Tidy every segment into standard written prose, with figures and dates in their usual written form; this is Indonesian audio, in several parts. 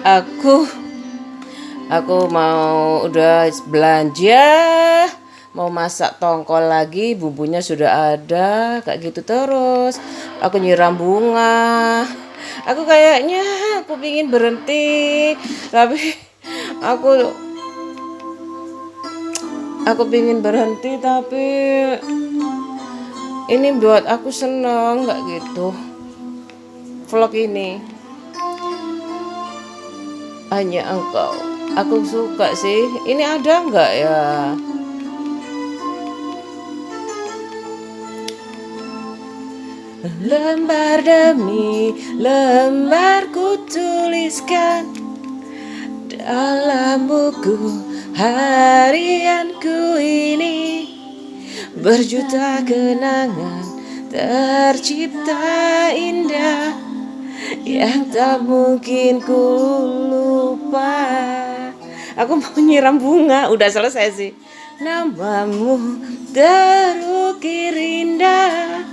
Aku mau udah belanja, mau masak tongkol lagi, bumbunya sudah ada, kayak gitu terus. Aku nyiram bunga. Aku kayaknya aku pingin berhenti, tapi aku aku pingin berhenti tapi ini buat aku seneng nggak gitu. Vlog ini hanya engkau. Aku suka sih. Ini ada nggak ya? Lembar demi lembar ku tuliskan dalam buku harianku ini, berjuta kenangan tercipta indah yang tak mungkin ku lupa. Aku mau nyiram bunga, udah selesai sih. Namamu terukir indah,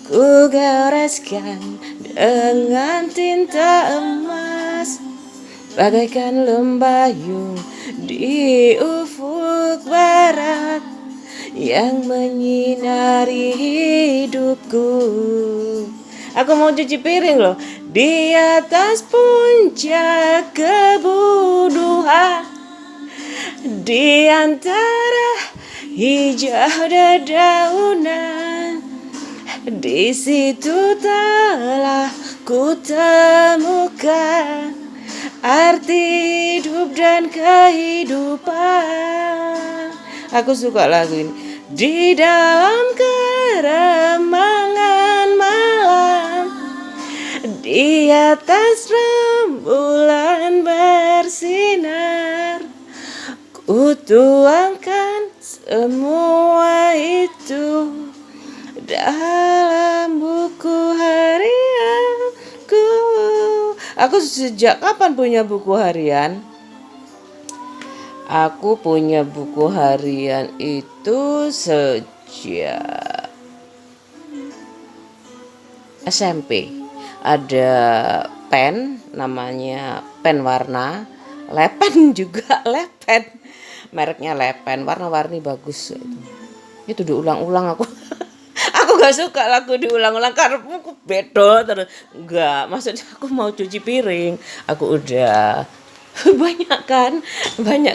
ku goreskan dengan tinta emas, bagaikan lembayung di ufuk barat yang menyinari hidupku. Aku mau cuci piring loh di atas puncak kebuduhan, di antara hijau dedaunan. Di situ telah ku temukan arti hidup dan kehidupan. Aku suka lagu ini. Di dalam keremangan malam, di atas rembulan bersinar, ku tuangkan semua itu dalam buku harianku. Aku sejak kapan punya buku harian? Aku punya buku harian itu sejak SMP. Ada pen, namanya pen warna, lepen juga, lepen. Mereknya lepen, warna-warni bagus itu. Itu diulang-ulang aku. Aku gak suka lagu diulang-ulang karena aku bedo terus. Enggak, maksudnya aku mau cuci piring. Aku udah banyak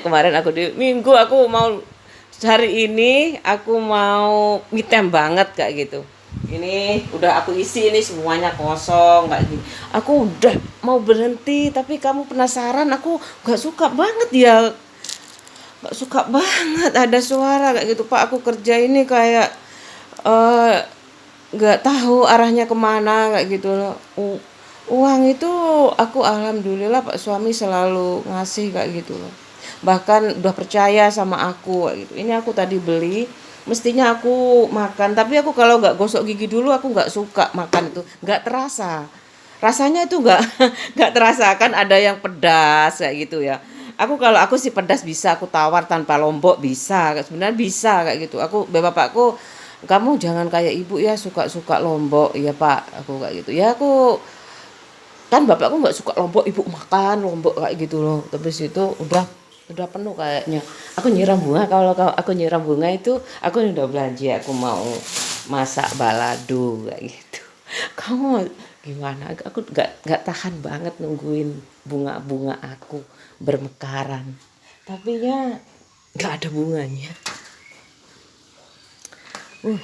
kemarin aku di minggu aku mau hari ini aku mau me time banget kayak gitu. Ini udah aku isi, ini semuanya kosong kayak gini. Aku udah mau berhenti tapi kamu penasaran, aku gak suka banget ya. Gak suka banget ada suara kayak gitu, Pak. Aku kerja ini kayak eh nggak tahu arahnya kemana kayak gitu loh. Uang itu aku alhamdulillah Pak suami selalu ngasih kayak gitu loh. Bahkan udah percaya sama aku kayak gitu. Ini aku tadi beli, mestinya aku makan, tapi aku kalau nggak gosok gigi dulu aku nggak suka makan itu, nggak terasa. Rasanya itu nggak nggak terasa kan ada yang pedas kayak gitu ya. Aku sih pedas bisa, aku tawar tanpa lombok bisa, sebenarnya bisa kayak gitu. Bapakku, kamu jangan kayak ibu ya suka-suka lombok ya Pak, aku kayak gitu ya. Aku kan bapakku nggak suka lombok, ibu makan lombok kayak gitu loh. Terus itu udah penuh kayaknya. Aku nyiram bunga, kalau aku nyiram bunga itu aku udah belanja, aku mau masak balado kayak gitu. Kamu gimana? Aku nggak tahan banget nungguin bunga-bunga aku bermekaran, tapi ya nggak ada bunganya. uh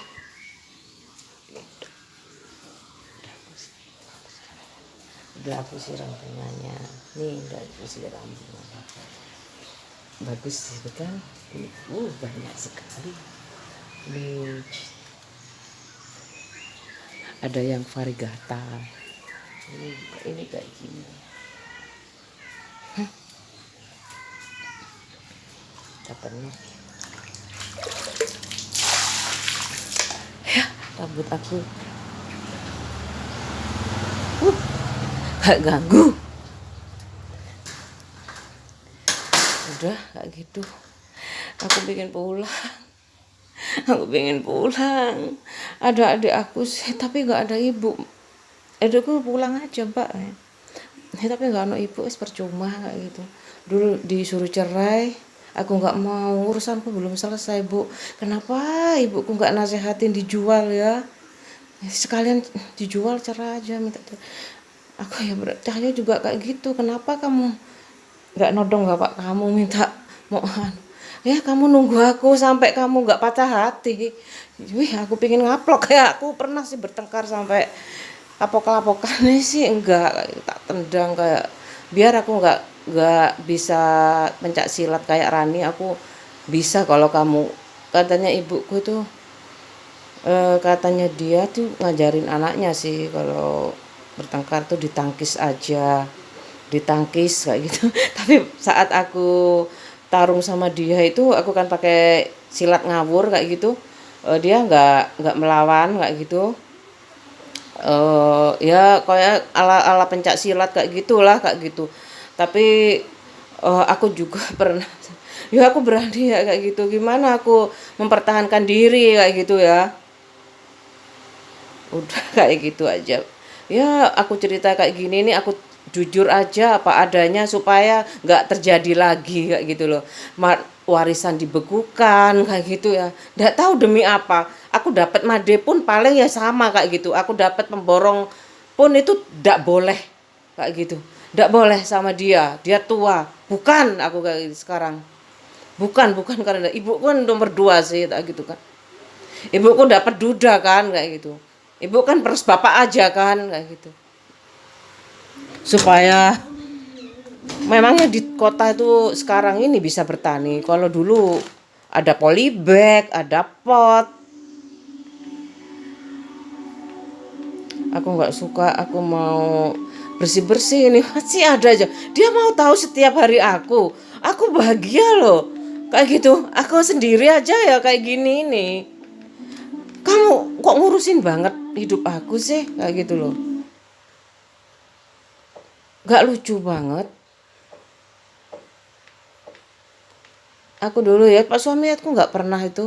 Udah aku siram bunganya nih, udah aku siram bunga. Bagus itu kan. Banyak sekali nih, ada yang variegata. Ini kayak gini. Udah penuh ya rambut aku. Gak ganggu. Udah kayak gitu. Aku pengen pulang. Ada adik aku sih tapi nggak ada ibu. Adikku pulang aja Mbak. Tapi nggak ono ibu, wis percuma kayak gitu. Dulu disuruh cerai, aku nggak mau, urusanku belum selesai bu. Kenapa ibuku nggak nasehatin dijual ya? Sekalian dijual, cerai aja, minta cerai. Aku ya bertanya juga kayak gitu, kenapa kamu nggak nodong bapak kamu minta mau ya kamu nunggu aku sampai kamu nggak patah hati. Wih, aku pingin ngaplok, kayak aku pernah sih bertengkar sampai kapok-kapokannya sih enggak, tak tendang kayak biar aku nggak bisa pencak silat kayak Rani, aku bisa kalau kamu. Katanya ibuku tuh katanya dia tuh ngajarin anaknya sih kalau bertengkar tuh ditangkis aja, ditangkis kayak gitu. Tapi saat aku tarung sama dia itu aku kan pakai silat ngawur kayak gitu. Dia nggak melawan kayak gitu. Ya kayak ala pencak silat kayak gitulah kayak gitu. Tapi aku juga pernah, ya aku berani ya kayak gitu, gimana aku mempertahankan diri kayak gitu ya. Udah kayak gitu aja ya, aku cerita kayak gini nih, aku jujur aja apa adanya supaya nggak terjadi lagi kayak gitu loh. Warisan dibekukan kayak gitu ya, nggak tahu demi apa. Aku dapat made pun paling ya sama kayak gitu, aku dapat pemborong pun itu nggak boleh kayak gitu, nggak boleh sama dia, dia tua. Bukan aku kayak gitu sekarang, bukan karena ibu kan nomor dua sih kayak gitu kan. Ibuku dapat duda kan kayak gitu. Ibu kan peres bapak aja kan kayak gitu. Supaya memangnya di kota itu sekarang ini bisa bertani. Kalau dulu ada polybag, ada pot. Aku nggak suka, aku mau bersih-bersih ini masih ada aja. Dia mau tahu setiap hari aku. Aku bahagia loh. Kayak gitu. Aku sendiri aja ya kayak gini nih. Kamu kok ngurusin banget hidup aku sih kayak gitu loh. Gak lucu banget. Aku dulu ya pas suami aku nggak pernah itu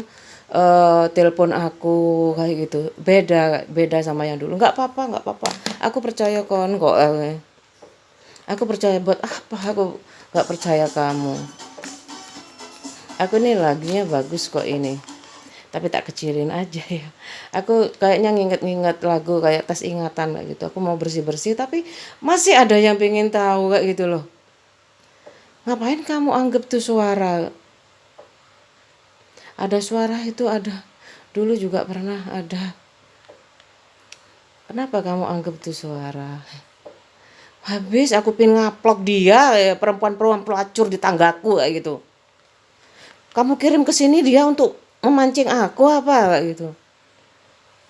telepon aku kayak gitu. Beda sama yang dulu. Nggak apa-apa, aku percaya kok. Aku percaya, buat apa aku nggak percaya kamu. Aku nih lagunya bagus kok ini, tapi tak kecilin aja ya. Aku kayaknya nginget-nginget lagu kayak tas ingatan kayak gitu. Aku mau bersih-bersih tapi masih ada yang pengen tahu kayak gitu loh. Ngapain kamu anggap tuh suara? Ada suara itu ada. Dulu juga pernah ada. Kenapa kamu anggap itu suara? Habis aku pin ngaplok dia, ya, perempuan-perempuan pelacur di tanggaku kayak gitu. Kamu kirim ke sini dia untuk memancing aku apa kayak gitu.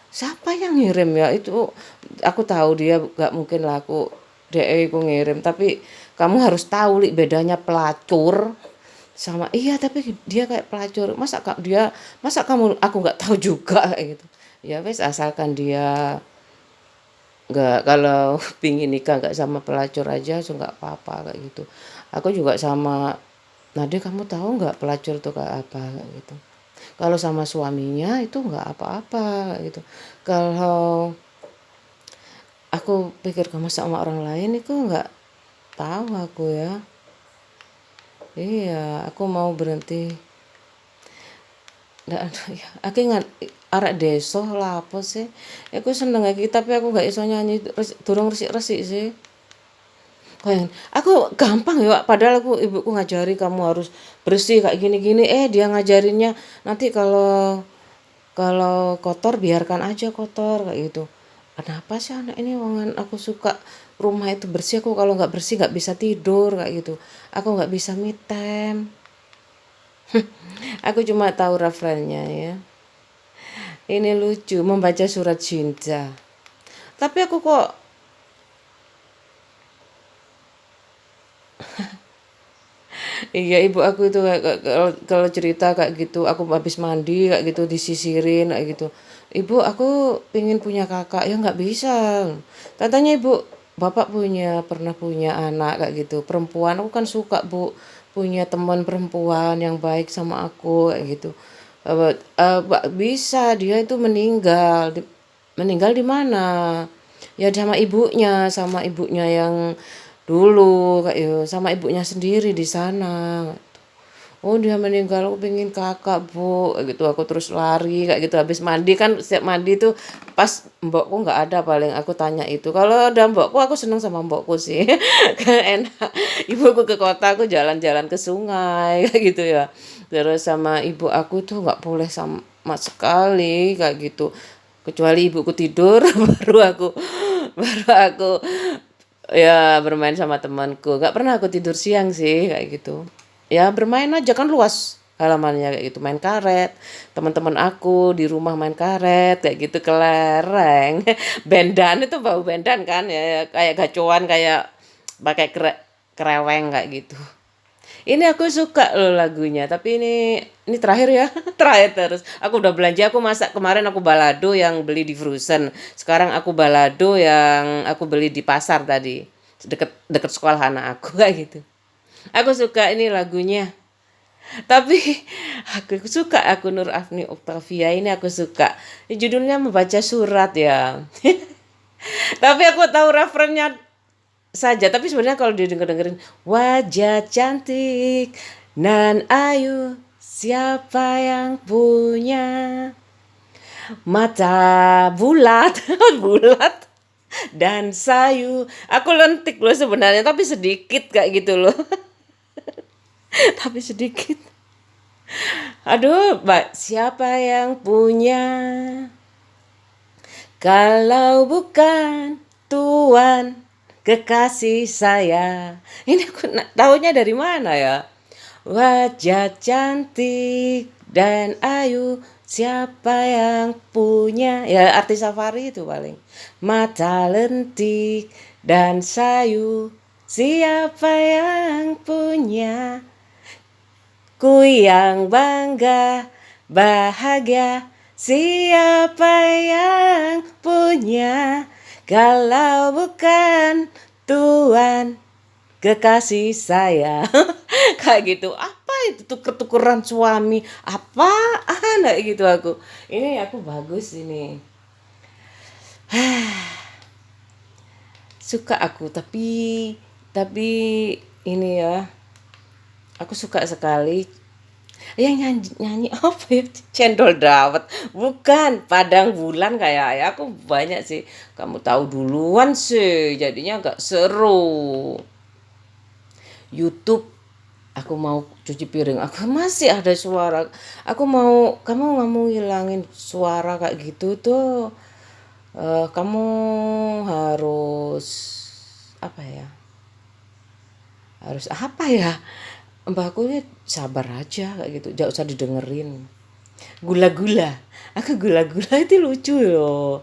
Siapa yang ngirim ya itu? Aku tahu dia gak mungkin lah aku ngirim, tapi kamu harus tahu li bedanya pelacur sama iya, tapi dia kayak pelacur. Masa kamu aku nggak tahu juga kayak gitu. Ya wes, asalkan dia nggak, kalau pingin nikah nggak sama pelacur aja so nggak apa-apa kayak gitu. Aku juga sama Nade, kamu tahu nggak pelacur tuh kayak apa kayak gitu. Kalau sama suaminya itu nggak apa-apa kayak gitu. Kalau aku pikir kamu sama orang lain itu nggak tahu aku ya. Iya, aku mau berhenti. Nggak ada ya. Aku ingat arek desa lah apa sih. Aku seneng lagi tapi aku nggak iso nyanyi, durung resik-resik sih. Kayak aku gampang ya, padahal aku ibuku ngajari kamu harus bersih kayak gini-gini. Dia ngajarinnya nanti kalau kalau kotor biarkan aja kotor kayak gitu. Kenapa sih anak ini, wangan aku suka rumah itu bersih, aku kalau nggak bersih nggak bisa tidur kayak gitu. Aku nggak bisa me time. Aku cuma tahu referennya ya. Ini lucu, membaca surat cinta. Tapi aku kok, iya ibu aku itu kalau cerita kayak gitu, aku habis mandi kayak gitu disisirin kayak gitu. Ibu, aku pengen punya kakak, ya nggak bisa. Katanya ibu, bapak pernah punya anak kayak gitu, perempuan. Aku kan suka bu punya teman perempuan yang baik sama aku kayak gitu. Bisa, dia itu meninggal di mana? Ya sama ibunya yang dulu kayak yo sama ibunya sendiri di sana. Oh dia meninggal, aku pengen kakak bu, kayak gitu aku terus lari kayak gitu habis mandi kan setiap mandi tuh pas mbokku nggak ada paling aku tanya itu kalau ada mbokku aku seneng sama mbokku sih kan enak ibuku ke kota aku jalan-jalan ke sungai kayak gitu ya terus sama ibu aku tuh nggak boleh sama sekali kayak gitu kecuali ibuku tidur baru aku ya bermain sama temanku nggak pernah aku tidur siang sih kayak gitu ya bermain aja kan luas halamannya kayak gitu main karet teman-teman aku di rumah main karet kayak gitu kelereng bendan itu bau bendan kan ya kayak gacuan kayak pakai kereweng kayak gitu ini aku suka loh lagunya tapi ini terakhir ya terakhir terus aku udah belanja aku masak kemarin aku balado yang beli di Frozen sekarang aku balado yang aku beli di pasar tadi deket deket sekolah anak aku kayak gitu aku suka ini lagunya tapi aku suka aku Nur Afni Octavia ini aku suka. Judulnya membaca surat ya. Tapi aku tahu referennya saja. Tapi sebenarnya kalau didengar-dengerin wajah cantik nan ayu siapa yang punya mata bulat bulat dan sayu. Aku lentik loh sebenarnya tapi sedikit kayak gitu loh. Tapi sedikit. Aduh, Mbak, siapa yang punya? Kalau bukan Tuhan kekasih saya. Ini aku tahunya dari mana ya? Wajah cantik dan ayu, siapa yang punya? Ya artis Safari itu paling. Mata lentik dan sayu, siapa yang punya? Ku yang bangga, bahagia, siapa yang punya? Kalau bukan Tuhan kekasih saya. Kayak gitu. Apa itu tuker-tukeran suami? Apaan kayak gitu aku. Ini aku bagus ini. Suka aku tapi ini ya. Aku suka sekali yang nyanyi apa ya cendol dawet bukan padang bulan kayak ya aku banyak sih kamu tahu duluan sih jadinya agak seru YouTube aku mau cuci piring aku masih ada suara aku mau kamu nggak mau ngilangin suara kayak gitu tuh kamu harus apa ya harus apa ya mbakku ini sabar aja kayak gitu jangan usah didengerin gula-gula aku gula-gula itu lucu loh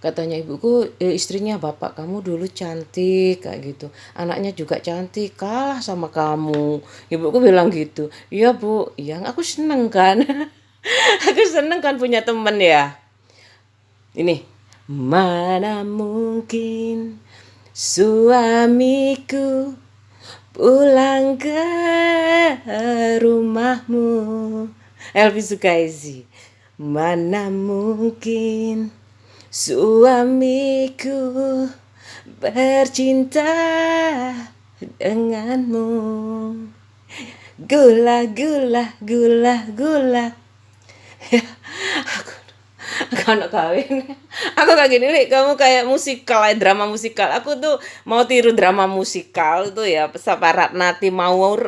katanya ibuku istrinya bapak kamu dulu cantik kayak gitu anaknya juga cantik kalah sama kamu ibuku bilang gitu iya bu iya aku seneng kan aku seneng kan punya temen ya ini mana mungkin suamiku pulang ke rumahmu Elvi Sukaisi mana mungkin suamiku bercinta denganmu gula gula gula gula anak kawin aku kayak gini nih kamu kayak musikal kayak drama musikal aku tuh mau tiru drama musikal tuh ya Saparat Timawur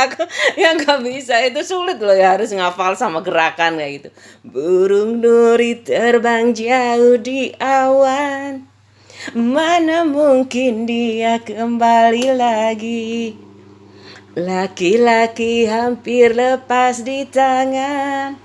aku yang nggak bisa itu sulit loh ya harus ngafal sama gerakan kayak gitu burung duri terbang jauh di awan mana mungkin dia kembali lagi laki-laki hampir lepas di tangan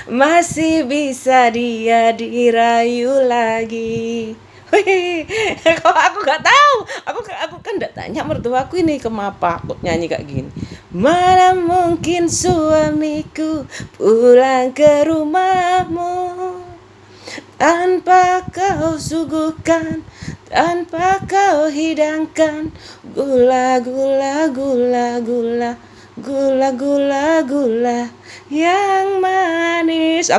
masih bisa dia dirayu lagi. Wih, kok aku nggak tahu. Aku kan nggak tanya mertuaku ini kenapa aku nyanyi kayak gini. Mana mungkin suamiku pulang ke rumahmu tanpa kau suguhkan, tanpa kau hidangkan gula gula gula gula gula gula gula yang manis.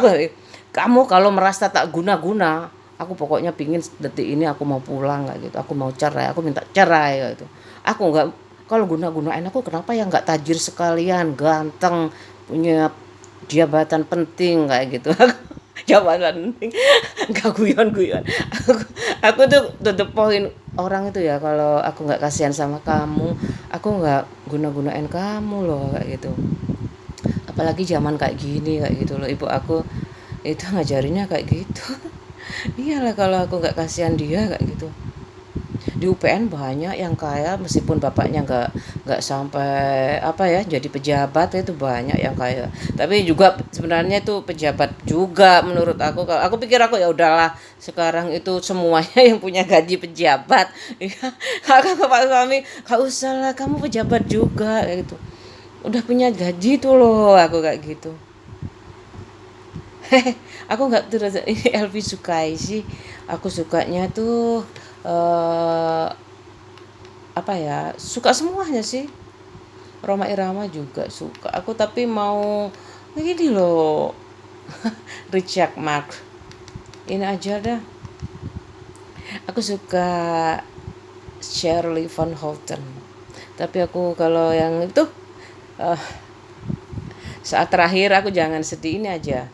Kamu kalau merasa tak guna-guna Aku pokoknya pingin detik ini aku mau pulang kayak gitu, aku mau cerai, aku minta cerai kayak gitu. Aku nggak, kalau guna-gunain aku kenapa ya nggak tajir sekalian, ganteng, punya jabatan penting kayak gitu. Jabatan penting, nggak guyon-guyon. Aku tuh to the point orang itu ya, kalau aku nggak kasihan sama kamu, aku nggak guna-gunain kamu loh kayak gitu. Apalagi zaman kayak gini kayak gitu loh, ibu aku itu ngajarinnya kayak gitu. Iyalah kalau aku nggak kasihan dia kayak gitu. Di UPN banyak yang kaya meskipun bapaknya nggak sampai apa ya jadi pejabat, itu banyak yang kaya. Tapi juga sebenarnya itu pejabat juga menurut aku. Kalau aku pikir aku ya udahlah, sekarang itu semuanya yang punya gaji pejabat. Iya, kakak Pak suami, "Gak usah lah, kamu pejabat juga," kayak gitu. Udah punya gaji tuh loh, aku kayak gitu. Aku nggak terus ini Elvi sukai sih. Aku sukanya tuh eh apa ya? Suka semuanya sih. Roma Irama juga suka. Aku tapi mau ini loh. Richard Mark. Ini aja dah. Aku suka Shirley Van Houten. Tapi aku kalau yang itu eh, saat terakhir aku jangan sedih ini aja.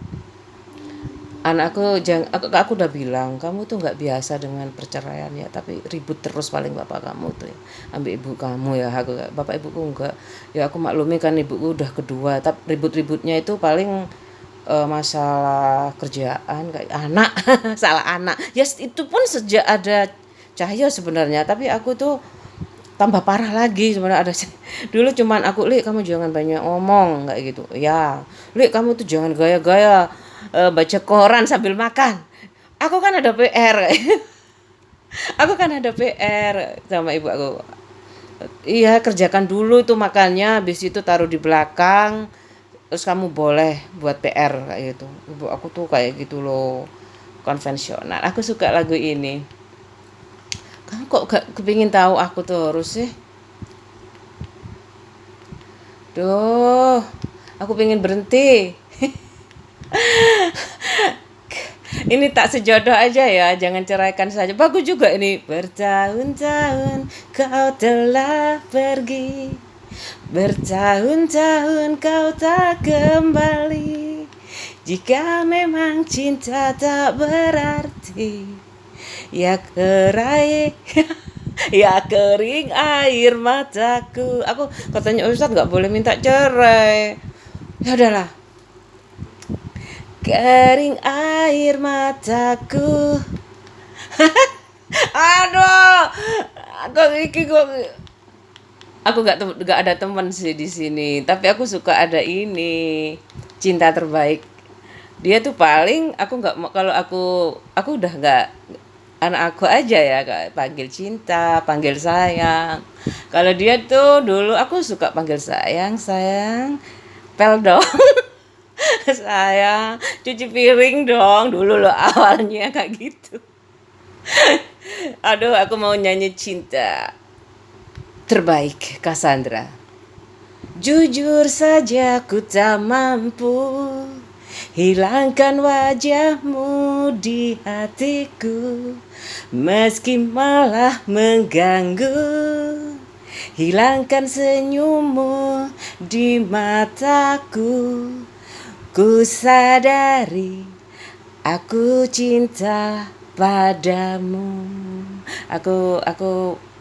Anakku jangan, aku udah bilang kamu tuh nggak biasa dengan perceraian ya, tapi ribut terus paling bapak kamu tuh ya, ambil ibu kamu ya. Aku bapak ibuku enggak, ya aku maklumi kan ibuku udah kedua, tapi ribut-ributnya itu paling masalah kerjaan kayak anak. Salah anak ya, itu pun sejak ada Cahyo sebenarnya, tapi aku tuh tambah parah lagi sebenarnya. Ada dulu cuman aku, "Li, kamu jangan banyak ngomong," kayak gitu ya. "Li, kamu tuh jangan gaya-gaya baca koran sambil makan." Aku kan ada PR. Aku kan ada PR sama ibu aku. "Iya, kerjakan dulu itu makannya, habis itu taruh di belakang, terus kamu boleh buat PR," kayak gitu. Ibu aku tuh kayak gitu loh, konvensional. Aku suka lagu ini. Kamu kok gak kepingin tahu aku terus sih? Duh, aku pengen berhenti. Ini tak sejodoh aja ya, jangan ceraikan saja. Bagus juga ini. Bertahun-tahun kau telah pergi, bertahun-tahun kau tak kembali. Jika memang cinta tak berarti, ya kerai, ya kering air mataku. Aku katanya Ustadz nggak boleh minta cerai. Ya udahlah, kering air mataku. Aduh, aku nggak ada teman sih di sini. Tapi aku suka ada ini, cinta terbaik. Dia tuh paling aku nggak mau, kalau aku udah nggak, anak aku aja ya Kak, panggil cinta, panggil sayang. Kalau dia tuh dulu aku suka panggil sayang, sayang, pel dong. Sayang, cuci piring dong, dulu loh awalnya kayak gitu. Aduh, aku mau nyanyi cinta terbaik Cassandra. Jujur saja ku tak mampu hilangkan wajahmu di hatiku, meski malah mengganggu. Hilangkan senyummu di mataku, ku sadari aku cinta padamu. Aku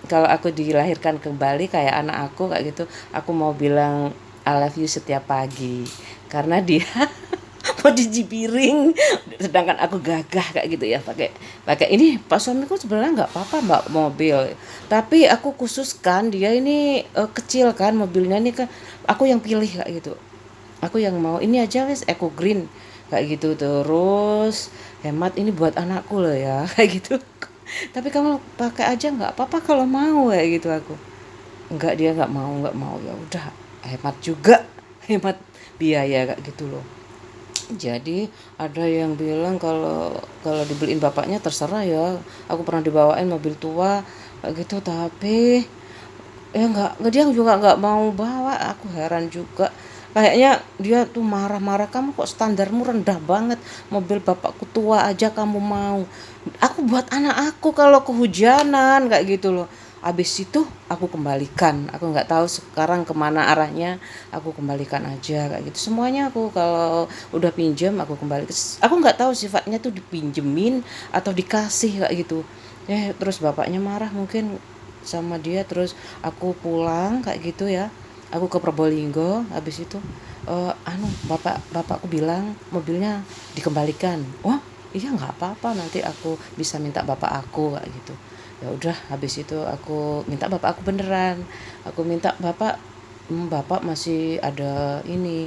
kalau aku dilahirkan kembali kayak anak aku kayak gitu, aku mau bilang I love you setiap pagi karena dia mau cuci piring, sedangkan aku gagah kayak gitu ya, pakai ini. Pak suamiku sebenarnya nggak apa-apa mbak mobil, tapi aku khususkan dia ini kecil kan mobilnya ini kan, aku yang pilih kayak gitu. Aku yang mau ini aja wes eco green kayak gitu, terus hemat ini buat anakku loh ya kayak gitu. Tapi kamu pakai aja nggak apa-apa kalau mau kayak gitu. Aku nggak, dia nggak mau, ya udah, hemat juga, hemat biaya kayak gitu loh. Jadi ada yang bilang kalau kalau dibeliin bapaknya terserah ya. Aku pernah dibawain mobil tua kayak gitu, tapi ya nggak, dia juga nggak mau bawa. Aku heran juga. Kayaknya dia tuh marah-marah, kamu kok standarmu rendah banget, mobil bapakku tua aja kamu mau. Aku buat anak aku kalau kehujanan kayak gitu loh. Habis itu aku kembalikan, aku nggak tahu sekarang kemana arahnya, aku kembalikan aja kayak gitu. Semuanya aku kalau udah pinjem aku kembali. Aku nggak tahu sifatnya tuh dipinjemin atau dikasih kayak gitu. Terus bapaknya marah mungkin sama dia, terus aku pulang kayak gitu ya. Aku ke Probolinggo, habis itu bapakku bilang mobilnya dikembalikan. Oh iya, nggak apa-apa, nanti aku bisa minta bapak aku kayak gitu. Ya udah, habis itu aku minta bapak aku beneran. Aku minta bapak, bapak masih ada ini,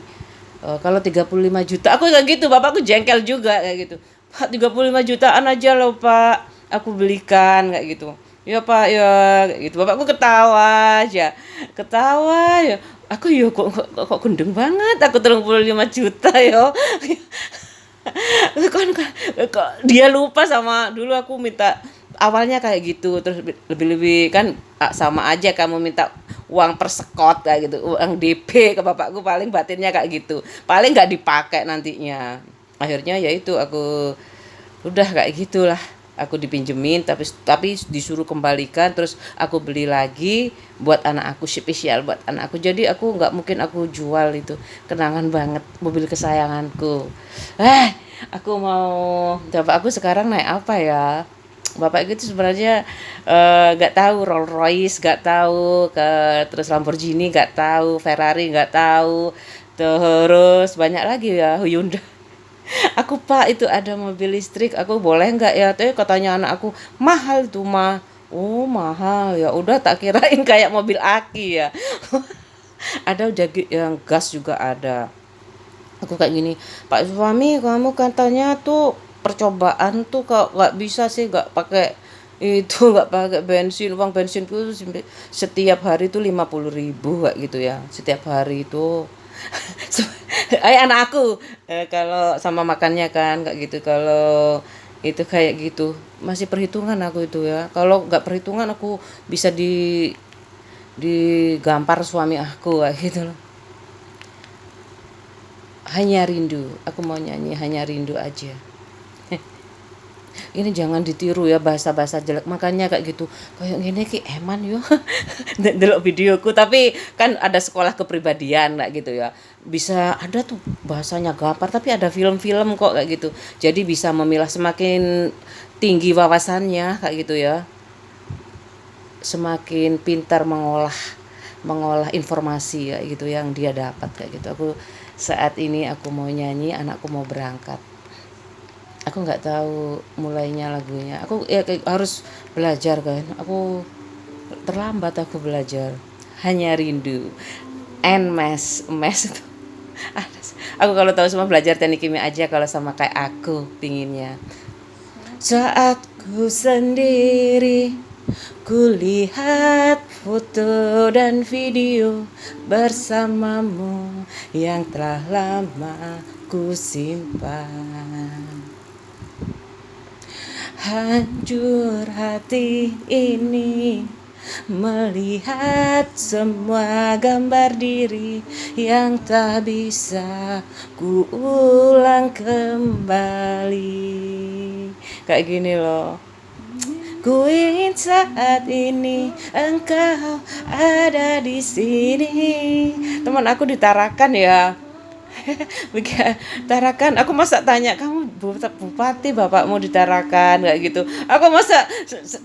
kalau 35 juta, aku kayak gitu, bapakku jengkel juga kayak gitu. Pak, 35 jutaan aja loh pak, aku belikan kayak gitu. Ya pak ya kayak gitu, bapakku ketawa aja, ketawa ya. Aku yo kok gendeng banget, aku 35 juta yo. Kok dia lupa sama dulu aku minta awalnya kayak gitu, terus lebih-lebih kan sama aja kamu minta uang persekot kayak gitu, uang DP ke bapakku, paling batinnya kayak gitu, paling nggak dipakai nantinya. Akhirnya ya itu aku udah kayak gitulah, aku dipinjemin tapi disuruh kembalikan, terus aku beli lagi buat anak aku, spesial buat anak aku, jadi aku nggak mungkin aku jual itu, kenangan banget mobil kesayanganku. Aku mau coba, aku sekarang naik apa ya, bapak itu sebenarnya nggak tahu, Rolls Royce nggak tahu, terus Lamborghini nggak tahu, Ferrari nggak tahu, terus banyak lagi ya, Hyundai. Aku pak itu ada mobil listrik, aku boleh nggak ya? Tapi katanya anak aku mahal tuh mah. Oh mahal ya, udah tak kirain kayak mobil aki ya. Ada udah yang gas juga ada. Aku kayak gini, Pak suami kamu katanya tuh percobaan tuh kok nggak bisa sih, nggak pakai itu, nggak pakai bensin, uang bensinku setiap hari tuh 50.000 kayak gitu ya, setiap hari itu. Anak aku kalau sama makannya kan kayak gitu, kalau itu kayak gitu masih perhitungan aku itu ya, kalau nggak perhitungan aku bisa digampar suami aku kayak gitu loh. Hanya rindu, aku mau nyanyi hanya rindu aja. Ini jangan ditiru ya bahasa-bahasa jelek, makanya kayak gitu kayak gini ki eman yo. Delok videoku, tapi kan ada sekolah kepribadian kayak gitu ya, bisa ada tuh bahasanya gampar, tapi ada film-film kok kayak gitu, jadi bisa memilah, semakin tinggi wawasannya kayak gitu ya, semakin pintar mengolah mengolah informasi ya gitu yang dia dapat kayak gitu. Aku saat ini aku mau nyanyi, anakku mau berangkat, aku nggak tahu mulainya lagunya, aku ya harus belajar kan, aku terlambat aku belajar. Hanya rindu and mes itu. Aku kalau tahu semua belajar teknik kimia aja kalau sama kayak aku pinginnya. Saat ku sendiri, kulihat foto dan video bersamamu yang telah lama ku simpan. Hancur hati ini melihat semua gambar diri yang tak bisa ku ulang kembali. Kayak gini loh. Ku ingin saat ini engkau ada di sini. Teman aku ditarakan ya. Tarakan, aku masa tanya kamu bupati bapakmu ditarakan kayak gitu, aku masa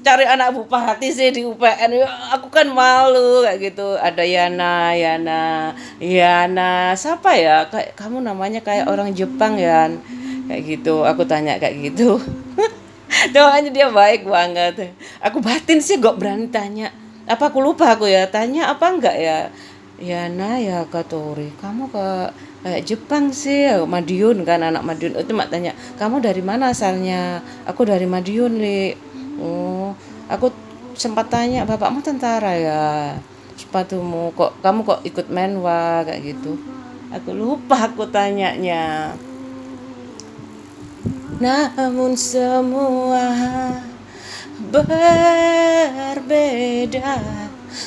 cari anak bupati sih di UPN ya, aku kan malu kayak gitu. Ada Yana siapa ya, kayak kamu namanya kayak orang Jepang ya kayak gitu, aku tanya kayak gitu. Doanya dia baik banget, aku batin sih gak berani tanya, apa aku lupa aku ya tanya apa enggak ya. Yana ya Katori, kamu kayak Jepang sih, Madiun kan, anak Madiun. Itu mak tanya, kamu dari mana asalnya? Aku dari Madiun, Li. Oh, aku sempat tanya, bapakmu tentara ya? Sepatumu kok, kamu kok ikut menwa kayak gitu. Aku lupa aku tanyanya. Namun semua berbeda,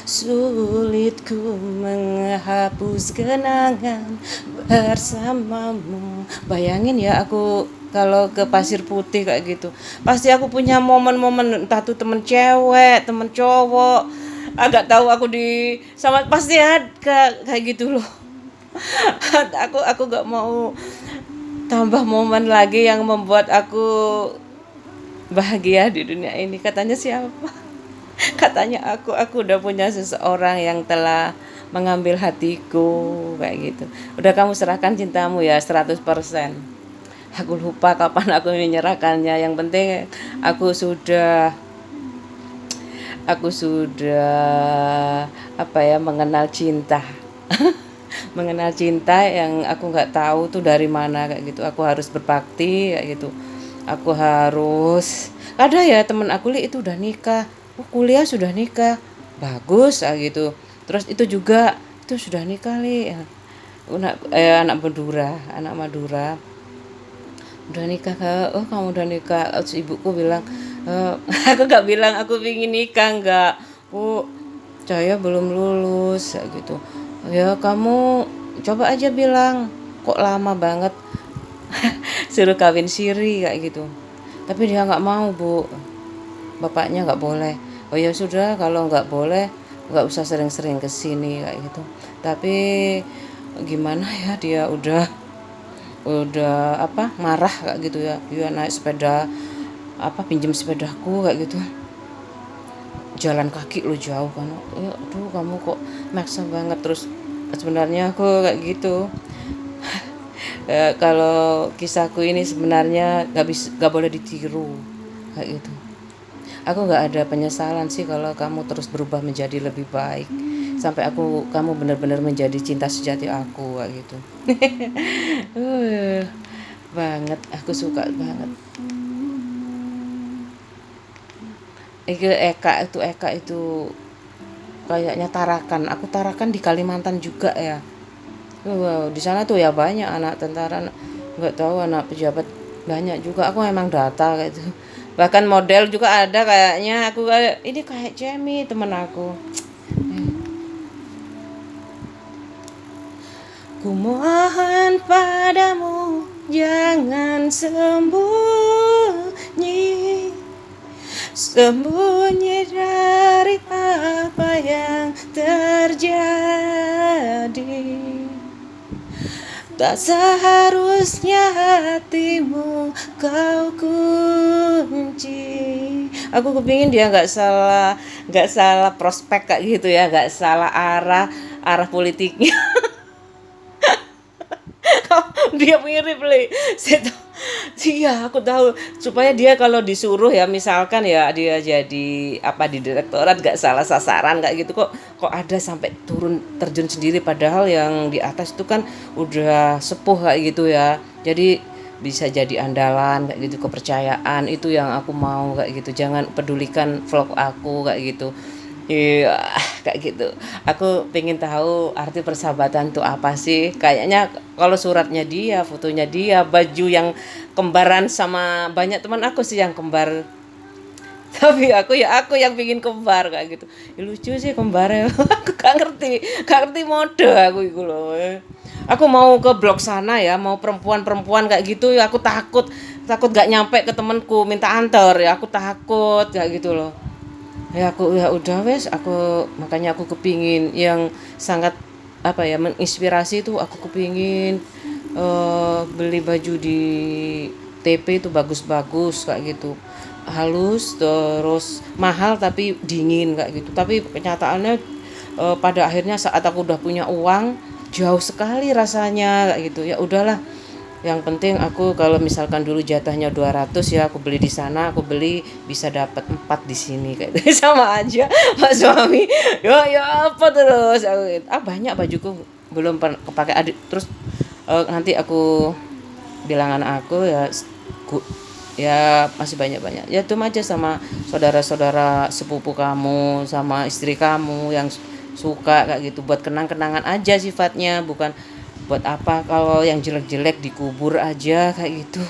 sulitku menghapus kenangan bersamamu. Bayangin ya aku kalau ke Pasir Putih kayak gitu, pasti aku punya momen-momen, entah tuh temen cewek, temen cowok, agak tahu aku di sama, pasti ada kayak gitu loh. aku gak mau tambah momen lagi yang membuat aku bahagia di dunia ini. Katanya siapa? Katanya aku udah punya seseorang yang telah mengambil hatiku kayak gitu. Udah kamu serahkan cintamu ya 100%. Aku lupa kapan aku menyerahkannya. Yang penting aku sudah apa ya, mengenal cinta. Mengenal cinta yang aku nggak tahu tuh dari mana kayak gitu. Aku harus berbakti kayak gitu. Aku harus, ada ya temen aku itu udah nikah, oh, kuliah sudah nikah, bagus gitu. Terus itu juga itu sudah nikah anak Madura udah nikah oh kamu udah nikah. Terus ibuku bilang, aku gak bilang aku pingin nikah, enggak, oh saya belum lulus gitu. Ya kamu coba aja bilang, kok lama banget. Suruh kawin siri kayak gitu, tapi dia nggak mau, Bu. Bapaknya nggak boleh. Oh ya sudah, kalau nggak boleh nggak usah sering-sering kesini kayak gitu. Tapi gimana ya, dia udah apa, marah kayak gitu ya. Dia naik sepeda, apa, pinjam sepedaku kayak gitu, jalan kaki lo jauh kan. Ya aduh, kamu kok maksa banget. Terus sebenarnya aku kayak gitu. Kalau kisahku ini sebenarnya gak boleh ditiru kayak gitu. Aku nggak ada penyesalan sih kalau kamu terus berubah menjadi lebih baik, sampai kamu benar-benar menjadi cinta sejati aku kayak gitu. Banget, aku suka banget. Eka itu kayaknya Tarakan. Aku Tarakan di Kalimantan juga ya. Wow, di sana tuh ya banyak anak tentara, nggak tahu anak pejabat banyak juga. Aku emang data kayak itu. Bahkan model juga ada kayaknya. Aku kayak ini, kayak Jamie temen aku. Ku mohon padamu jangan sembunyi dari apa yang terjadi. Tak seharusnya hatimu kau kunci. Aku kepingin dia nggak salah prospek kayak gitu ya, nggak salah arah politiknya. Dia mirip iya, aku tahu, supaya dia kalau disuruh ya, misalkan ya dia jadi apa di direktorat, gak salah sasaran kayak gitu. Kok ada sampai terjun sendiri, padahal yang di atas itu kan udah sepuh kayak gitu ya. Jadi bisa jadi andalan kayak gitu, kepercayaan itu yang aku mau kayak gitu. Jangan pedulikan vlog aku kayak gitu. Iya, kayak gitu. Aku pengen tahu arti persahabatan tuh apa sih? Kayaknya kalau suratnya dia, fotonya dia, baju yang kembaran sama banyak teman aku sih yang kembar. Tapi aku yang pingin kembar kayak gitu. Ya, lucu sih kembarnya. Aku gak ngerti mode aku itu loh. Aku mau ke blok sana ya, mau perempuan-perempuan kayak gitu ya, aku takut gak nyampe ke temenku minta antar ya, aku takut kayak gitu loh. Ya aku ya udah wes, makanya aku kepingin yang sangat apa ya, menginspirasi itu. Aku kepingin beli baju di TP itu bagus-bagus kayak gitu, halus terus mahal tapi dingin kayak gitu. Tapi kenyataannya pada akhirnya saat aku udah punya uang, jauh sekali rasanya kayak gitu. Ya udahlah, yang penting aku kalau misalkan dulu jatahnya 200 ya, aku beli di sana, aku beli bisa dapat 4 di sini kayak gitu. Sama aja Pak suami. Ya apa terus aku, banyak bajuku belum kepake adik. Terus nanti aku bilang anak aku ya, ya masih banyak-banyak. Ya itu aja sama saudara-saudara sepupu kamu sama istri kamu yang suka kayak gitu, buat kenang-kenangan aja sifatnya, bukan buat apa. Kalau yang jelek-jelek dikubur aja kayak gitu,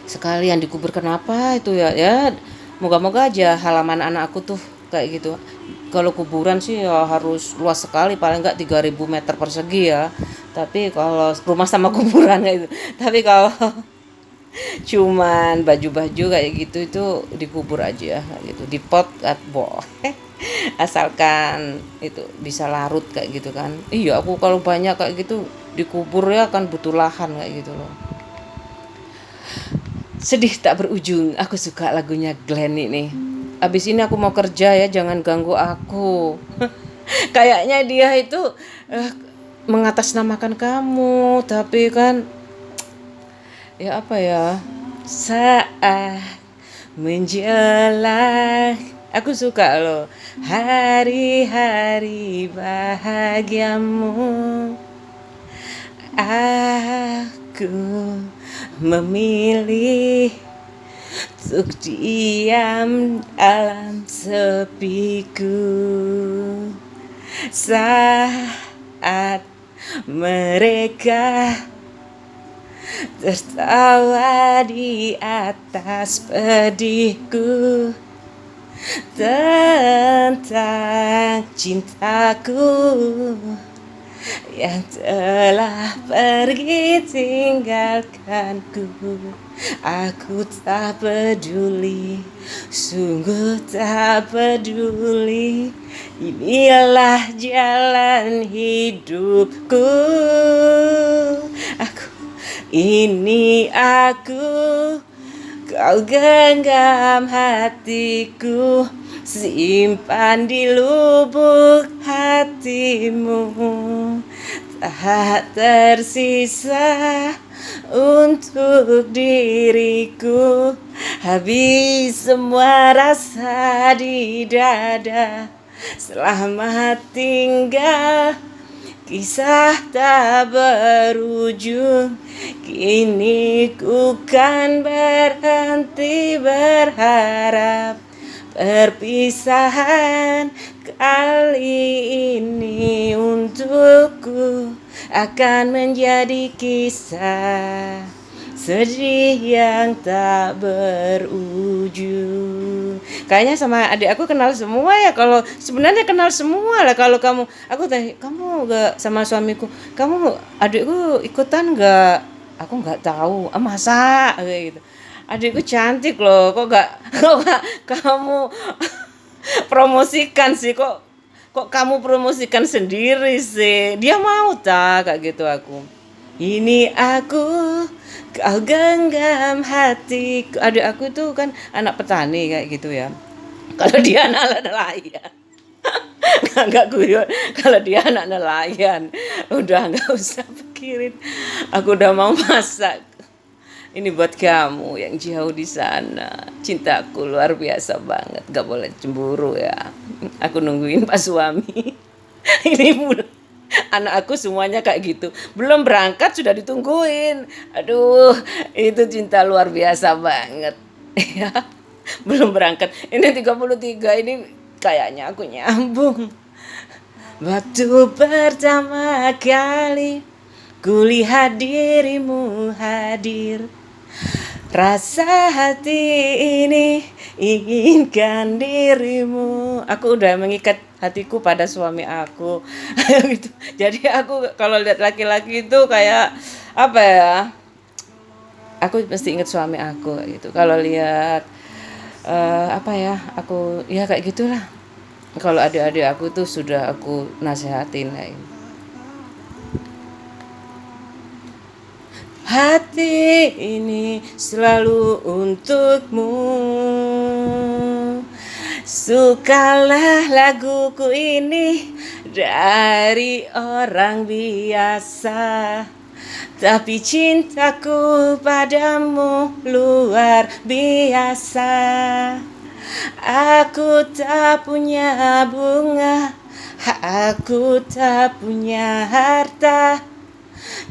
sekalian dikubur kenapa itu ya. Ya moga-moga aja halaman anak aku tuh kayak gitu, kalau kuburan sih ya harus luas sekali, paling enggak 3.000 meter persegi ya. Tapi kalau rumah sama kuburan itu. Tapi kalau cuman baju-baju kayak gitu itu dikubur aja gitu, di pot boleh. Asalkan itu bisa larut kayak gitu kan. Iya, aku kalau banyak kayak gitu dikubur ya kan butuh lahan kayak gitu loh. Sedih tak berujung. Aku suka lagunya Glenn ini. Abis ini aku mau kerja ya, jangan ganggu aku. Kayaknya dia itu eh, mengatasnamakan kamu, tapi kan ya apa ya, saat menjelang, aku suka loh, hari-hari bahagiamu, aku memilih untuk diam dalam sepiku saat mereka tertawa di atas pedihku tentang cintaku yang telah pergi tinggalkanku. Aku tak peduli, sungguh tak peduli. Inilah jalan hidupku. Aku, kau genggam hatiku, simpan di lubuk hatimu. Tak tersisa untuk diriku, habis semua rasa di dada. Selamat tinggal, kisah tak berujung. Kini ku kan berhenti berharap perpisahan kali ini untukku akan menjadi kisah sedih yang tak berujung. Kayaknya sama adik aku kenal semua ya. Kalau sebenarnya kenal semua lah. Kalau aku tanya, kamu gak sama suamiku, kamu adikku ikutan gak? Aku nggak tahu. Masa kayak gitu. Adikku cantik loh. Kok gak kamu promosikan sih? Kok kamu promosikan sendiri sih? Dia mau tak kayak gitu aku. Ini aku, kau genggam hatiku. Adik aku tuh kan anak petani kayak gitu ya. Kalau dia anak nelayan, nggak guyon. Kalau dia anak nelayan, udah nggak usah pikirin. Aku udah mau masak. Ini buat kamu yang jauh di sana. Cintaku luar biasa banget. Gak boleh cemburu ya. Aku nungguin Pak suami. Ini anak aku semuanya kayak gitu. Belum berangkat sudah ditungguin. Aduh, itu cinta luar biasa banget. Ya, belum berangkat. Ini 33, ini kayaknya aku nyambung. Waktu pertama kali kulihat dirimu hadir, rasa hati ini inginkan dirimu. Aku udah mengikat hatiku pada suami aku. Gitu. Jadi aku kalau lihat laki-laki itu kayak apa ya? Aku mesti ingat suami aku gitu. Kalau lihat apa ya? Aku ya kayak gitulah. Kalau adik-adik aku tuh sudah aku nasehatin kayak gitu. Hati ini selalu untukmu. Sukalah laguku ini dari orang biasa, tapi cintaku padamu luar biasa. Aku tak punya bunga, aku tak punya harta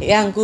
yang ku